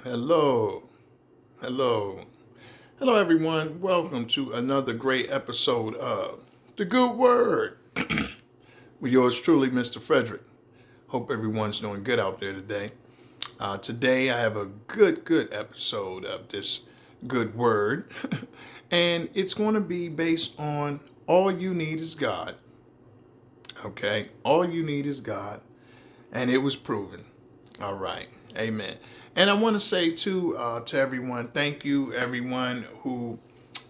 Hello, hello, hello, everyone. Welcome to another great episode of The Good Word with yours truly, Mr. Frederick. Hope everyone's doing good out there today. Today, I have a good episode of this Good Word, and it's going to be based on all you need is God. Okay, all you need is God, and it was proven. All right. Amen. And I want to say to everyone, thank you everyone who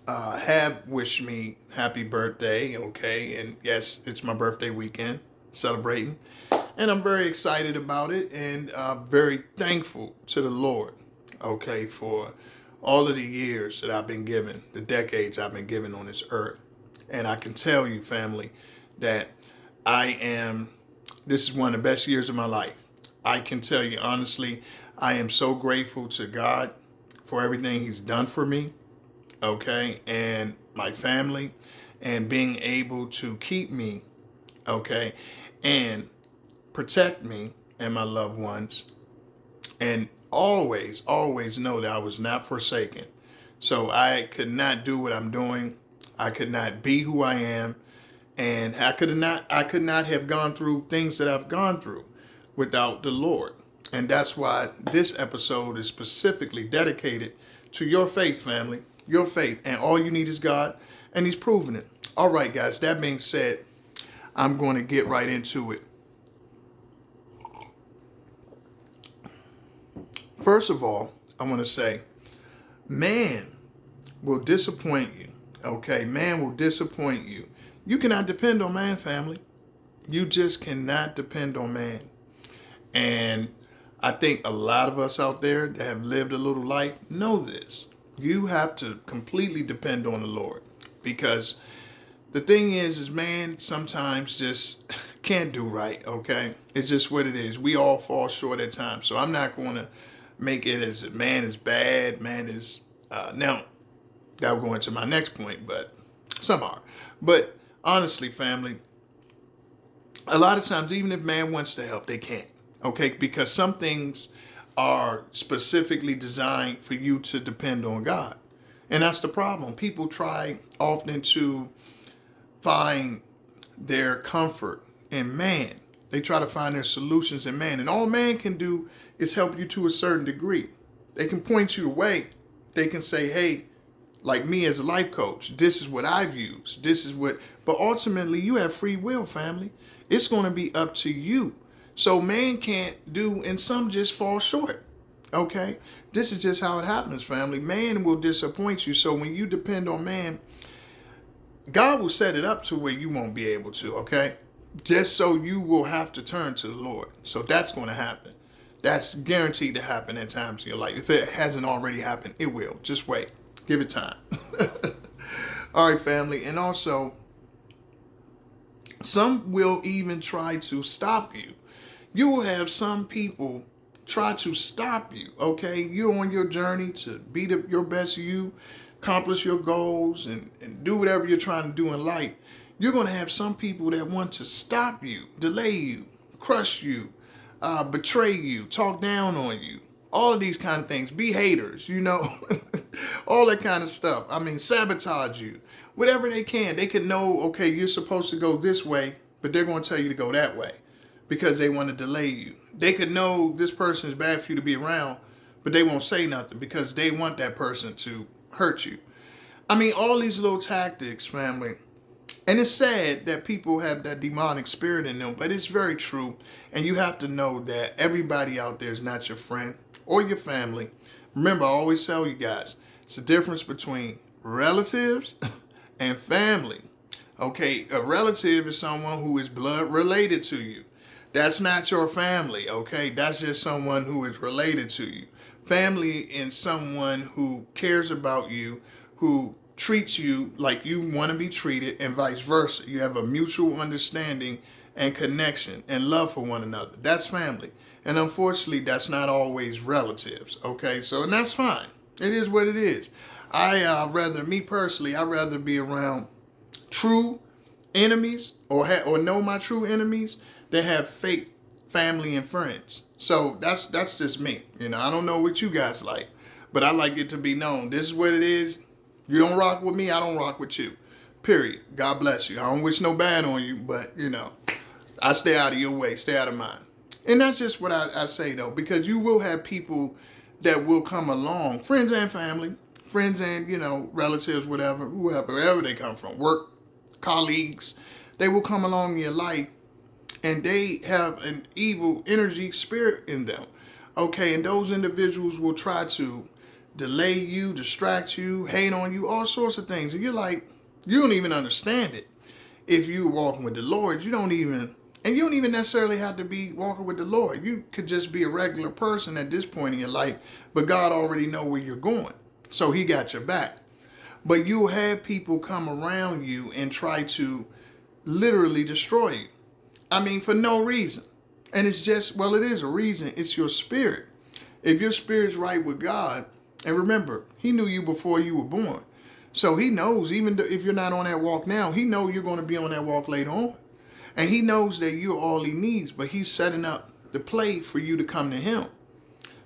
have wished me happy birthday. Okay. And yes, it's my birthday weekend celebrating. And I'm very excited about it and very thankful to the Lord. Okay. For all of the years that I've been given, the decades I've been given on this earth. And I can tell you, family, that this is one of the best years of my life. I can tell you honestly, I am so grateful to God for everything He's done for me, okay, and my family, and being able to keep me, okay, and protect me and my loved ones, and always know that I was not forsaken. So I could not do what I'm doing. I could not be who I am, and I could not have gone through things that I've gone through without the Lord. And that's why this episode is specifically dedicated to your faith, family. Your faith. And all you need is God. And He's proven it. All right, guys. That being said, I'm going to get right into it. First of all, I want to say, man will disappoint you. Okay? Man will disappoint you. You cannot depend on man, family. You just cannot depend on man. And I think a lot of us out there that have lived a little life know this. You have to completely depend on the Lord, because the thing is man sometimes just can't do right, okay? It's just what it is. We all fall short at times. So I'm not going to make it as man is bad, man is... now, that will go into my next point, but some are. But honestly, family, a lot of times, even if man wants to help, they can't. Okay, because some things are specifically designed for you to depend on God. And that's the problem. People try often to find their comfort in man. They try to find their solutions in man. And all man can do is help you to a certain degree. They can point you away. They can say, hey, like me as a life coach, this is what I've used. But ultimately, you have free will, family. It's going to be up to you. So man can't do, and some just fall short. Okay? This is just how it happens, family. Man will disappoint you. So when you depend on man, God will set it up to where you won't be able to, okay? Just so you will have to turn to the Lord. So that's going to happen. That's guaranteed to happen at times in your life. If it hasn't already happened, it will. Just wait. Give it time. All right, family. And also, some will even try to stop you. You will have some people try to stop you, okay? You're on your journey to be your best you, accomplish your goals, and do whatever you're trying to do in life. You're going to have some people that want to stop you, delay you, crush you, betray you, talk down on you, all of these kind of things. Be haters, all that kind of stuff. I mean, sabotage you. Whatever they can. They can know, okay, you're supposed to go this way, but they're going to tell you to go that way because they want to delay you. They could know this person is bad for you to be around, but they won't say nothing because they want that person to hurt you. I mean, all these little tactics, family. And it's sad that people have that demonic spirit in them, but it's very true. And you have to know that everybody out there is not your friend or your family. Remember, I always tell you guys, it's the difference between relatives and family. Okay, a relative is someone who is blood related to you. That's not your family, okay? That's just someone who is related to you. Family is someone who cares about you, who treats you like you want to be treated, and vice versa. You have a mutual understanding and connection and love for one another. That's family. And unfortunately, that's not always relatives, okay? So, and that's fine. It is what it is. Me personally, I'd rather be around true enemies or know my true enemies than have fake family and friends. So that's just me. You know, I don't know what you guys like, but I like it to be known. This is what it is. You don't rock with me, I don't rock with you. Period. God bless you. I don't wish no bad on you, but you know, I stay out of your way, stay out of mine. And that's just what I say though, because you will have people that will come along, friends and family, friends and, you know, relatives, whatever, wherever they come from, work, colleagues, they will come along in your life and they have an evil energy spirit in them. Okay, and those individuals will try to delay you, distract you, hate on you, all sorts of things. And you're like, you don't even understand it. If you're walking with the Lord, you don't even necessarily have to be walking with the Lord. You could just be a regular person at this point in your life, but God already know where you're going. So he got your back. But you'll have people come around you and try to literally destroy you. I mean, for no reason. And it's just, well, it is a reason. It's your spirit. If your spirit's right with God, and remember, he knew you before you were born. So he knows, even if you're not on that walk now, he knows you're going to be on that walk later on. And he knows that you're all he needs, but he's setting up the play for you to come to him.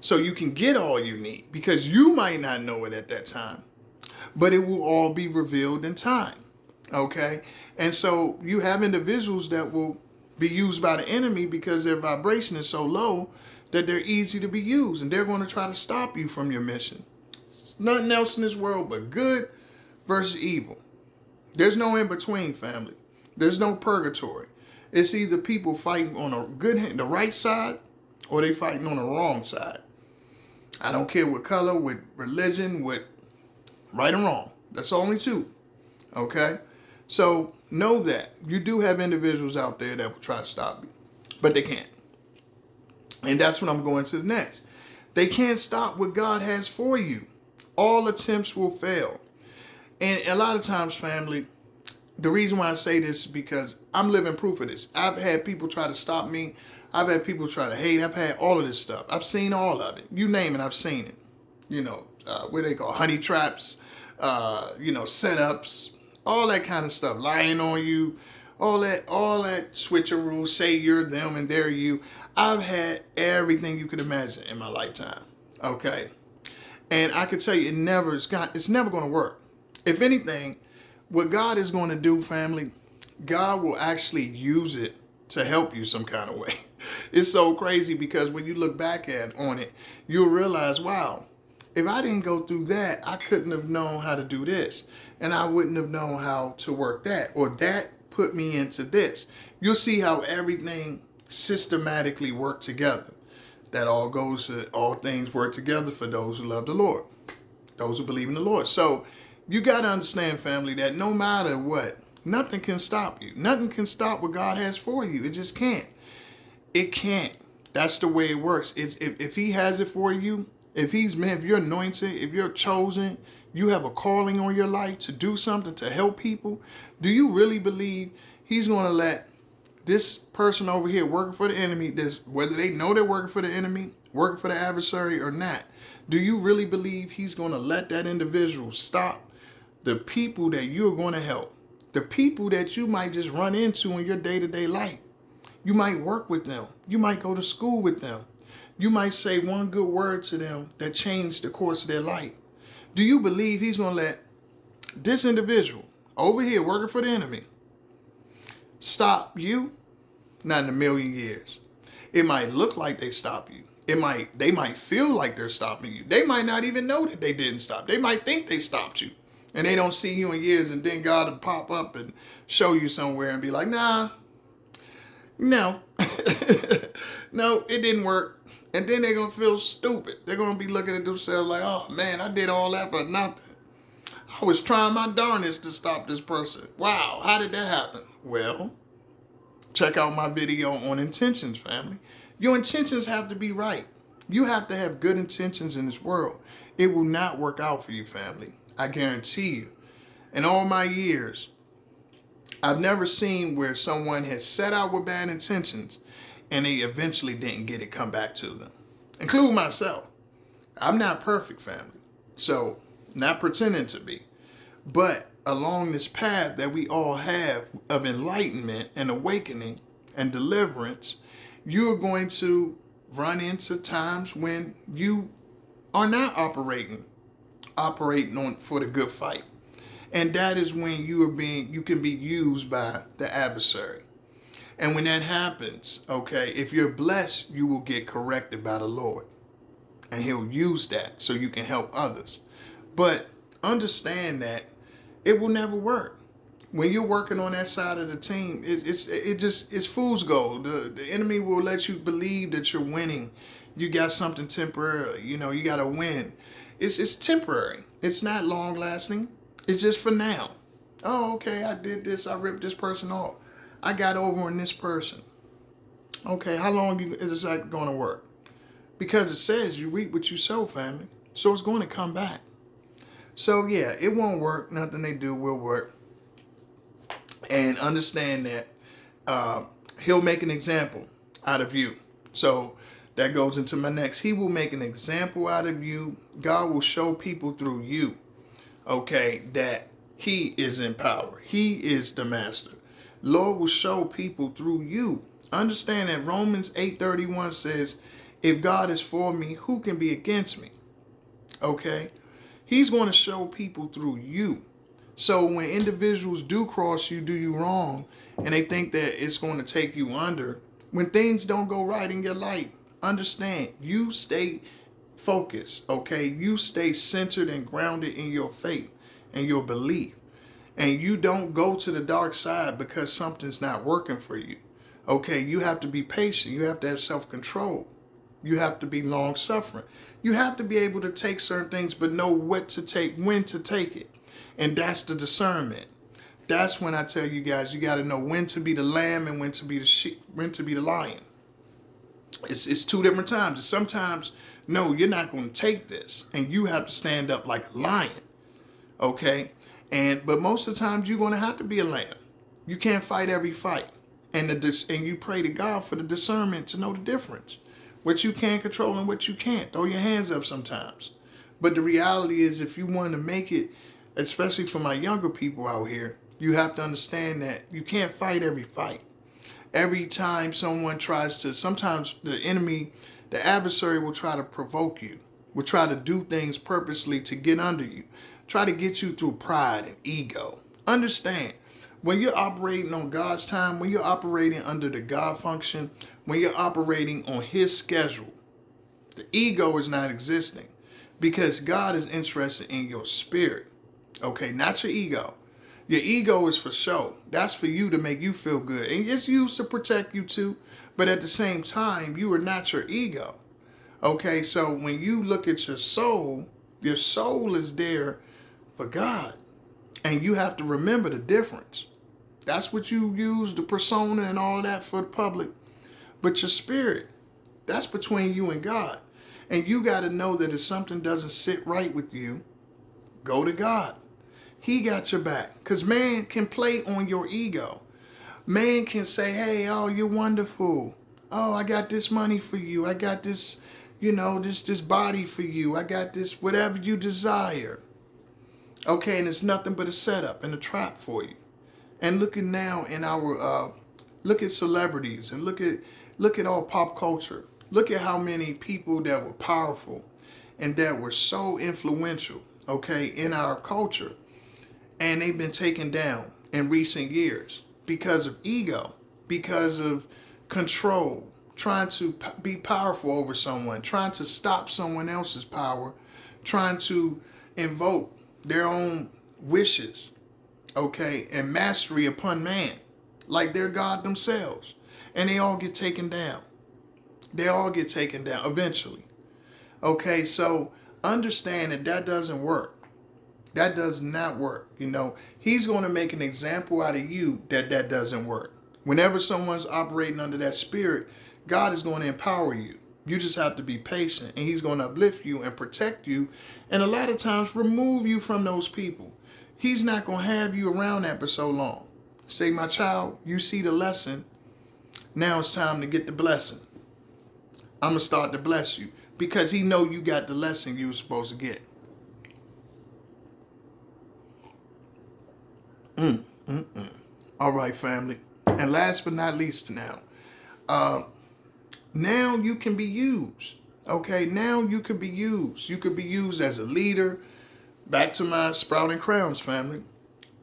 So you can get all you need, because you might not know it at that time, but it will all be revealed in time. Okay? And so you have individuals that will be used by the enemy because their vibration is so low that they're easy to be used, and they're going to try to stop you from your mission. Nothing else in this world but good versus evil. There's no in between, family. There's no purgatory. It's either people fighting on the right side, or they fighting on the wrong side. I don't care what color, with religion, with right and wrong. That's only two. Okay? So know that you do have individuals out there that will try to stop you, but they can't. And that's what I'm going to next. They can't stop what God has for you. All attempts will fail. And a lot of times, family, the reason why I say this is because I'm living proof of this. I've had people try to stop me. I've had people try to hate. I've had all of this stuff. I've seen all of it. You name it, I've seen it. You know, what they call honey traps, setups, all that kind of stuff. Lying on you, all that switcheroo, say you're them and they're you. I've had everything you could imagine in my lifetime. Okay. And I can tell you, it's never going to work. If anything, what God is going to do, family, God will actually use it to help you some kind of way. It's so crazy because when you look back on it, you'll realize, wow, if I didn't go through that, I couldn't have known how to do this. And I wouldn't have known how to work that. Or that put me into this. You'll see how everything systematically worked together. That all things work together for those who love the Lord. Those who believe in the Lord. So you got to understand, family, that no matter what, nothing can stop you. Nothing can stop what God has for you. It just can't. It can't. That's the way it works. If he has it for you, if you're anointed, if you're chosen, you have a calling on your life to do something, to help people, do you really believe he's going to let this person over here working for the enemy, whether they know they're working for the enemy, working for the adversary or not, do you really believe he's going to let that individual stop the people that you're going to help? The people that you might just run into in your day-to-day life. You might work with them. You might go to school with them. You might say one good word to them that changed the course of their life. Do you believe he's going to let this individual over here working for the enemy stop you? Not in a million years. It might look like they stop you. They might feel like they're stopping you. They might not even know that they didn't stop. They might think they stopped you. And they don't see you in years, and then God will pop up and show you somewhere and be like, nah, no, no, it didn't work. And then they're going to feel stupid. They're going to be looking at themselves like, oh man, I did all that for nothing. I was trying my darnest to stop this person. Wow, how did that happen? Well, check out my video on intentions, family. Your intentions have to be right. You have to have good intentions in this world. It will not work out for you, family. I guarantee you. In all my years, I've never seen where someone has set out with bad intentions and they eventually didn't get it come back to them. Including myself. I'm not perfect, family. So, not pretending to be. But along this path that we all have of enlightenment and awakening and deliverance, you're going to run into times when you are not operating on for the good fight. And that is when you can be used by the adversary. And when that happens, okay, if you're blessed, you will get corrected by the Lord. And he'll use that so you can help others. But understand that it will never work. When you're working on that side of the team, it's fool's gold. The enemy will let you believe that you're winning. You got something temporary. You know, you got to win. It's temporary. It's not long lasting. It's just for now. Oh, okay, I did this. I ripped this person off. I got over on this person. Okay, how long is that going to work? Because it says you reap what you sow, family. So it's going to come back. So yeah, it won't work. Nothing they do will work. And understand that he'll make an example out of you. So that goes into my next. He will make an example out of you. God will show people through you, okay, that he is in power. He is the master. Lord will show people through you. Understand that Romans 8:31 says, if God is for me, who can be against me? Okay? He's going to show people through you. So when individuals do cross you, do you wrong, and they think that it's going to take you under, when things don't go right in your life, understand, you stay focused, okay? You stay centered and grounded in your faith and your belief. And you don't go to the dark side because something's not working for you. Okay, you have to be patient. You have to have self-control. You have to be long-suffering. You have to be able to take certain things, but know what to take, when to take it. And that's the discernment. That's when I tell you guys, you got to know when to be the lamb and when to be the sheep, when to be the lion. It's two different times. Sometimes, no, you're not going to take this. And you have to stand up like a lion. Okay? But most of the times, you're going to have to be a lamb. You can't fight every fight. And you pray to God for the discernment to know the difference. What you can control and what you can't. Throw your hands up sometimes. But the reality is, if you want to make it, especially for my younger people out here, you have to understand that you can't fight every fight. Every time someone tries to, sometimes the enemy, the adversary will try to provoke you, will try to do things purposely to get under you, try to get you through pride and ego. Understand, when you're operating on God's time, when you're operating under the God function, when you're operating on his schedule, the ego is not existing because God is interested in your spirit. Okay, not your ego. Your ego is for show. That's for you to make you feel good. And it's used to protect you too. But at the same time, you are not your ego. Okay, so when you look at your soul is there for God. And you have to remember the difference. That's what you use, the persona and all that for the public. But your spirit, that's between you and God. And you got to know that if something doesn't sit right with you, go to God. He got your back. Because man can play on your ego. Man can say, hey, oh, you're wonderful. Oh, I got this money for you. I got this, this body for you. I got this, whatever you desire. Okay, and it's nothing but a setup and a trap for you. And looking now in our, look at celebrities and look at all pop culture. Look at how many people that were powerful and that were so influential, okay, in our culture. And they've been taken down in recent years because of ego, because of control, trying to be powerful over someone, trying to stop someone else's power, trying to invoke their own wishes, okay, and mastery upon man, like they're God themselves. And they all get taken down. They all get taken down eventually. Okay, so understand that doesn't work. That does not work. He's going to make an example out of you that doesn't work. Whenever someone's operating under that spirit, God is going to empower you. You just have to be patient, and he's going to uplift you and protect you, and a lot of times remove you from those people. He's not going to have you around that for so long. Say, my child, you see the lesson. Now it's time to get the blessing. I'm going to start to bless you because he know you got the lesson you were supposed to get. All right, family. And last but not least now, Now you can be used. Okay, now you can be used. You could be used as a leader. Back to my Sprouting Crowns family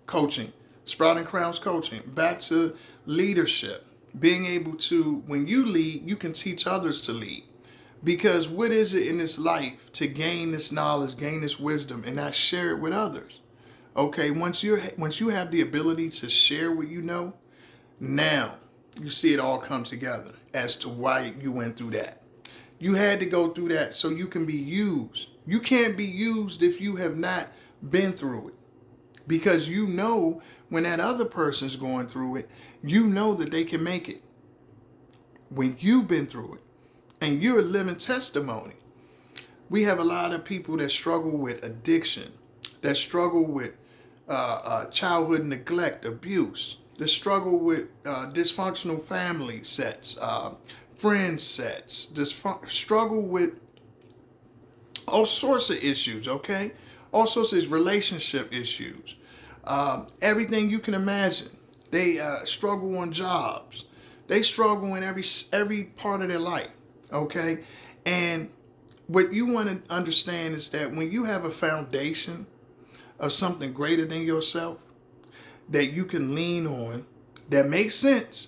coaching, Sprouting Crowns coaching. Back to leadership. Being able to, when you lead, you can teach others to lead. Because what is it in this life to gain this knowledge, gain this wisdom, and not share it with others? Okay, once you have the ability to share what you know, now you see it all come together as to why you went through that. You had to go through that so you can be used. You can't be used if you have not been through it. Because you know when that other person's going through it, you know that they can make it. When you've been through it. And you're a living testimony. We have a lot of people that struggle with addiction, that struggle with childhood neglect, abuse, that struggle with dysfunctional family sets, friend sets, struggle with all sorts of issues, okay? All sorts of relationship issues. Everything you can imagine. They struggle on jobs. They struggle in every part of their life, okay? And what you want to understand is that when you have a foundation of something greater than yourself that you can lean on, that makes sense,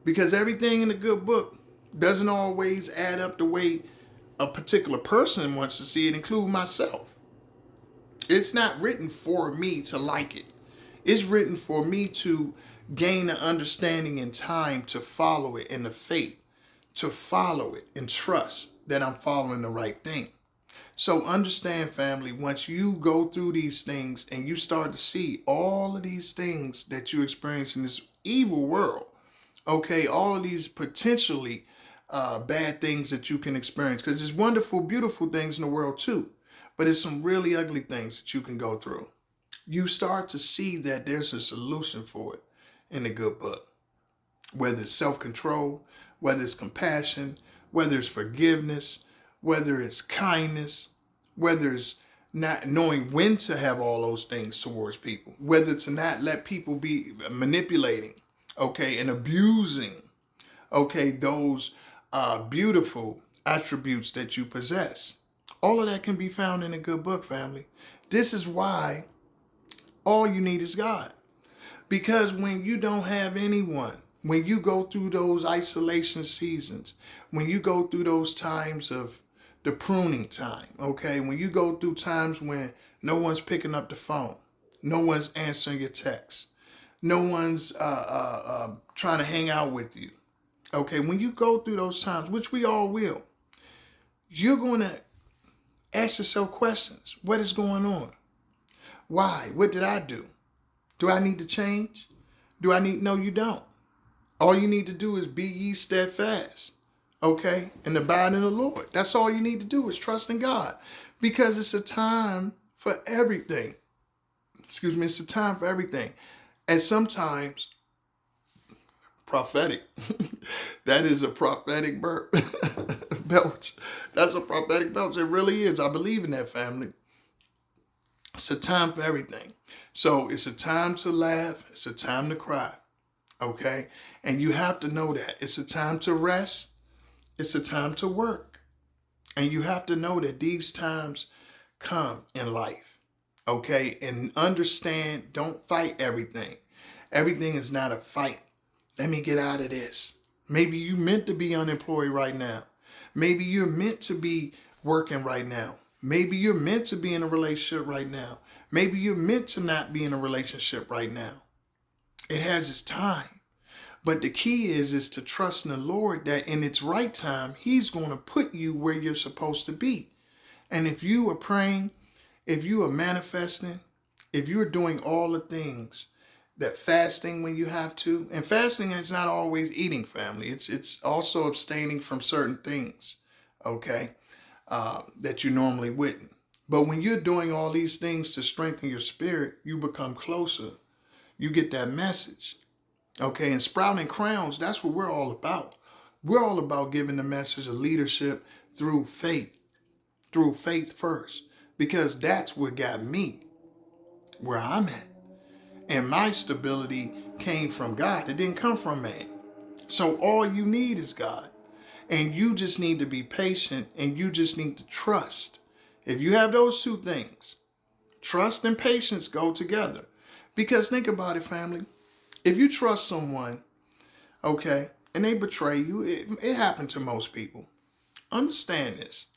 because everything in the good book doesn't always add up the way a particular person wants to see it, including myself. It's not written for me to like it. It's written for me to gain the understanding and time to follow it, and the faith to follow it and trust that I'm following the right thing. So understand, family, once you go through these things and you start to see all of these things that you experience in this evil world, okay, all of these potentially bad things that you can experience, because there's wonderful, beautiful things in the world too, but it's some really ugly things that you can go through. You start to see that there's a solution for it in the good book, whether it's self-control, whether it's compassion, whether it's forgiveness, whether it's kindness, whether it's not knowing when to have all those things towards people, whether to not let people be manipulating, okay, and abusing, okay, those beautiful attributes that you possess. All of that can be found in a good book, family. This is why all you need is God. Because when you don't have anyone, when you go through those isolation seasons, when you go through those times of the pruning time, okay, when you go through times when no one's picking up the phone, no one's answering your texts, no one's trying to hang out with you, okay, when you go through those times, which we all will, you're going to ask yourself questions. What is going on? Why? What did I do? Do I need to change? No, you don't. All you need to do is be ye steadfast, okay, and abide in the Lord. That's all you need to do is trust in God, because it's a time for everything. It's a time for everything. And sometimes, prophetic, that is a prophetic burp, belch. That's a prophetic belch. It really is. I believe in that, family. It's a time for everything. So it's a time to laugh. It's a time to cry. Okay? And you have to know that. It's a time to rest. It's a time to work. And you have to know that these times come in life. Okay? And understand, don't fight everything. Everything is not a fight. Let me get out of this. Maybe you meant to be unemployed right now. Maybe you're meant to be working right now. Maybe you're meant to be in a relationship right now. Maybe you're meant to not be in a relationship right now. It has its time. But the key is to trust in the Lord that in its right time, He's going to put you where you're supposed to be. And if you are praying, if you are manifesting, if you're doing all the things, that fasting when you have to, and fasting is not always eating, family. It's also abstaining from certain things, okay, that you normally wouldn't. But when you're doing all these things to strengthen your spirit, you become closer. You get that message. Okay, and Sprouting Crowns, that's what we're all about. We're all about giving the message of leadership through faith first, because that's what got me where I'm at. And my stability came from God. It didn't come from man. So all you need is God. And you just need to be patient and you just need to trust. If you have those two things, trust and patience go together. Because think about it, family. If you trust someone, okay, and they betray you, it happened to most people. Understand this.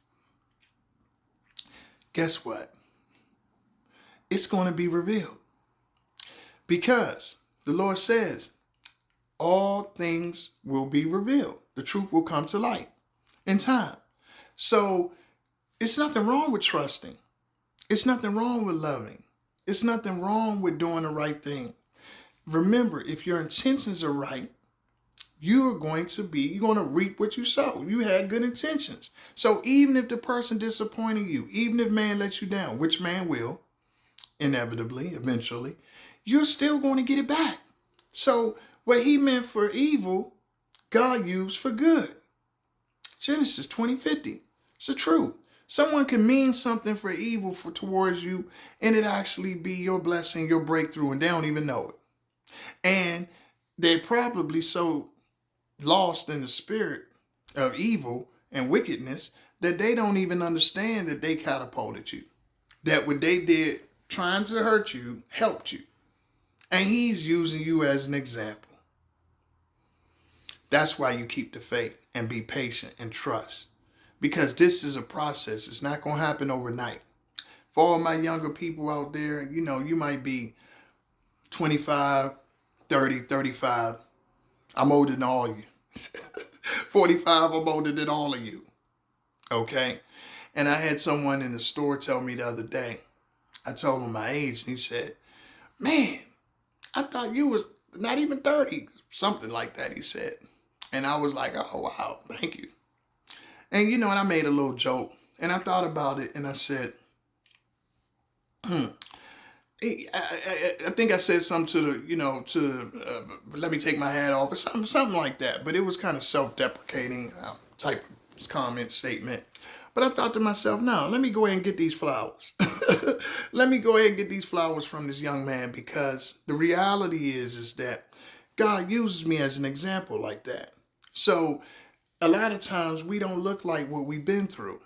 Guess what? It's going to be revealed. Because the Lord says, all things will be revealed. The truth will come to light in time. So it's nothing wrong with trusting. It's nothing wrong with loving. It's nothing wrong with doing the right thing. Remember, if your intentions are right, you're going to reap what you sow. You had good intentions. So even if the person disappointed you, even if man lets you down, which man will, inevitably, eventually, you're still going to get it back. So what he meant for evil, God used for good. Genesis 20:50. It's the truth. Someone can mean something for evil towards you, and it actually be your blessing, your breakthrough, and they don't even know it. And they're probably so lost in the spirit of evil and wickedness that they don't even understand that they catapulted you. That what they did trying to hurt you helped you. And he's using you as an example. That's why you keep the faith and be patient and trust. Because this is a process. It's not going to happen overnight. For all my younger people out there, you might be 25, 30, 35. I'm older than all of you. 45, I'm older than all of you. Okay? And I had someone in the store tell me the other day, I told him my age, and he said, man, I thought you was not even 30. Something like that, he said. And I was like, oh, wow, thank you. And, and I made a little joke. And I thought about it, and I said, I think I said something let me take my hat off, or something like that. But it was kind of self-deprecating type comment, statement. But I thought to myself, no, let me go ahead and get these flowers. Let me go ahead and get these flowers from this young man, because the reality is that God uses me as an example like that. So a lot of times we don't look like what we've been through.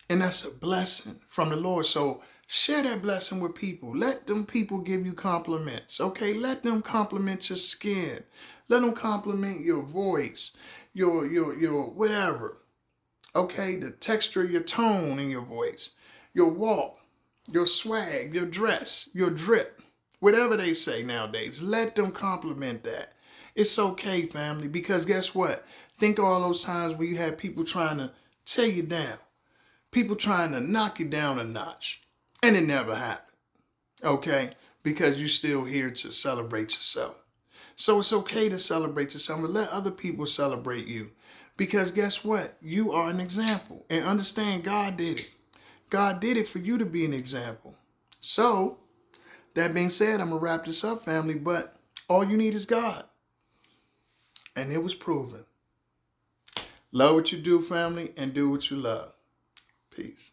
And that's a blessing from the Lord. So share that blessing with people. Let them people give you compliments. Okay, let them compliment your skin. Let them compliment your voice, your whatever. Okay, the texture of your tone in your voice, your walk, your swag, your dress, your drip, whatever they say nowadays. Let them compliment that. It's okay, family, because guess what? Think of all those times when you had people trying to tear you down. People trying to knock you down a notch. And it never happened. Okay? Because you're still here to celebrate yourself. So it's okay to celebrate yourself, and let other people celebrate you. Because guess what? You are an example. And understand, God did it. God did it for you to be an example. So, that being said, I'm going to wrap this up, family. But all you need is God. And it was proven. Love what you do, family, and do what you love. Peace.